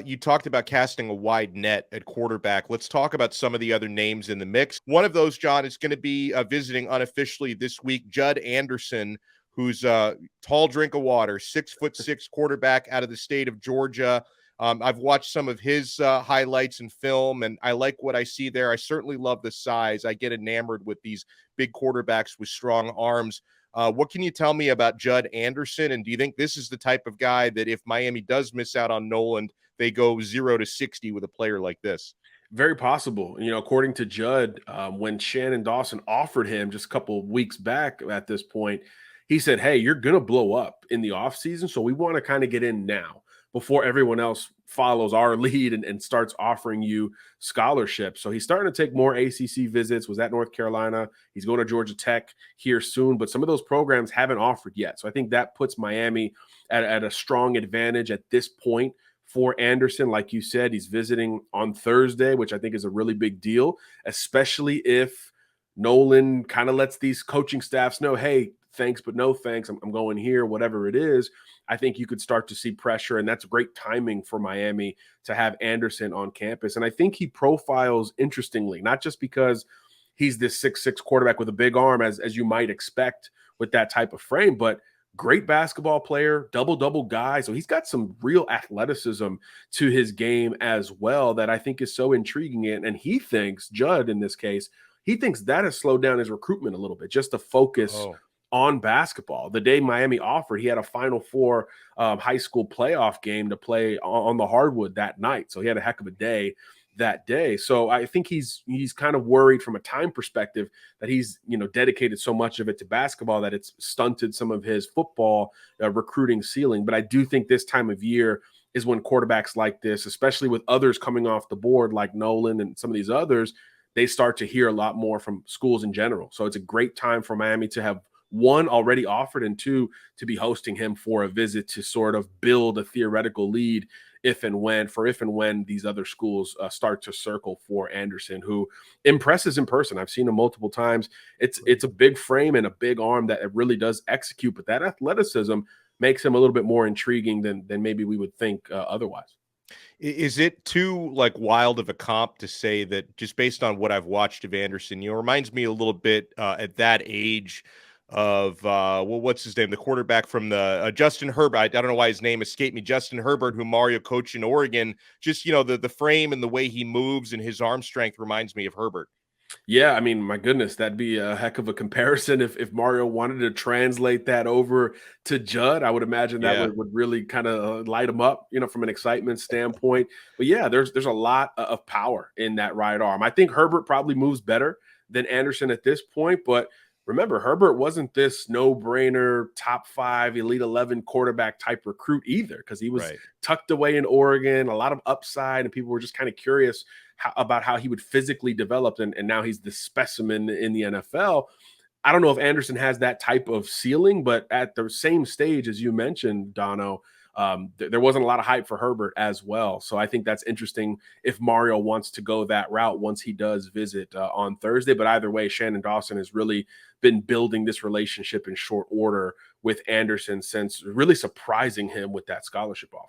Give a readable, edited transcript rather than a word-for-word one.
You talked about casting a wide net at quarterback. Let's talk about some of the other names in the mix. One of those, John, is going to be visiting unofficially this week, Judd Anderson, who's a tall drink of water, 6'6" quarterback out of the state of Georgia. I've watched some of his highlights and film, and I like what I see there. I certainly love the size. I get enamored with these big quarterbacks with strong arms. What can you tell me about Judd Anderson? And do you think this is the type of guy that if Miami does miss out on Noland, they go 0-60 with a player like this? Very possible. According to Judd, when Shannon Dawson offered him just a couple of weeks back at this point, he said, "Hey, you're going to blow up in the offseason. So we want to kind of get in now before everyone else follows our lead and starts offering you scholarships." So he's starting to take more ACC visits, was at North Carolina. He's going to Georgia Tech here soon, but some of those programs haven't offered yet. So I think that puts Miami at a strong advantage at this point for Anderson. Like you said, he's visiting on Thursday, which I think is a really big deal, especially if Nolan kind of lets these coaching staffs know, hey, thanks, but no thanks. I'm going here, whatever it is. I think you could start to see pressure, and that's great timing for Miami to have Anderson on campus. And I think he profiles interestingly, not just because he's this 6'6" quarterback with a big arm, as you might expect with that type of frame, but great basketball player, double-double guy. So he's got some real athleticism to his game as well that I think is so intriguing. And he thinks, Judd in this case, he thinks that has slowed down his recruitment a little bit, just to focus on basketball. The day Miami offered, he had a Final Four high school playoff game to play on the hardwood that night. So he had a heck of a day that day. So I think he's kind of worried from a time perspective that he's dedicated so much of it to basketball that it's stunted some of his football recruiting ceiling. But I do think this time of year is when quarterbacks like this, especially with others coming off the board like Nolan and some of these others, they start to hear a lot more from schools in general. So it's a great time for Miami to have, one, already offered, and two, to be hosting him for a visit to sort of build a theoretical lead if and when these other schools start to circle for Anderson, who impresses in person. I've seen him multiple times. It's a big frame and a big arm that it really does execute, but that athleticism makes him a little bit more intriguing than maybe we would think otherwise. Is it too wild of a comp to say that just based on what I've watched of Anderson, reminds me a little bit at that age of what's his name, the quarterback from the Justin Herbert. I don't know why his name escaped me. Justin Herbert, who Mario coached in Oregon. Just the frame and the way he moves and his arm strength reminds me of Herbert. Yeah, I mean, my goodness, that'd be a heck of a comparison if Mario wanted to translate that over to Judd. I would imagine that Yeah. would really kind of light him up, from an excitement standpoint. But yeah, there's a lot of power in that right arm. I think Herbert probably moves better than Anderson at this point, but remember, Herbert wasn't this no-brainer top 5, Elite 11 quarterback type recruit either, because he was tucked away in Oregon, a lot of upside, and people were just kind of curious about how he would physically develop, and now he's the specimen in the NFL. I don't know if Anderson has that type of ceiling, but at the same stage, as you mentioned, Donno, there wasn't a lot of hype for Herbert as well. So I think that's interesting if Mario wants to go that route once he does visit on Thursday. But either way, Shannon Dawson has really been building this relationship in short order with Anderson since really surprising him with that scholarship offer.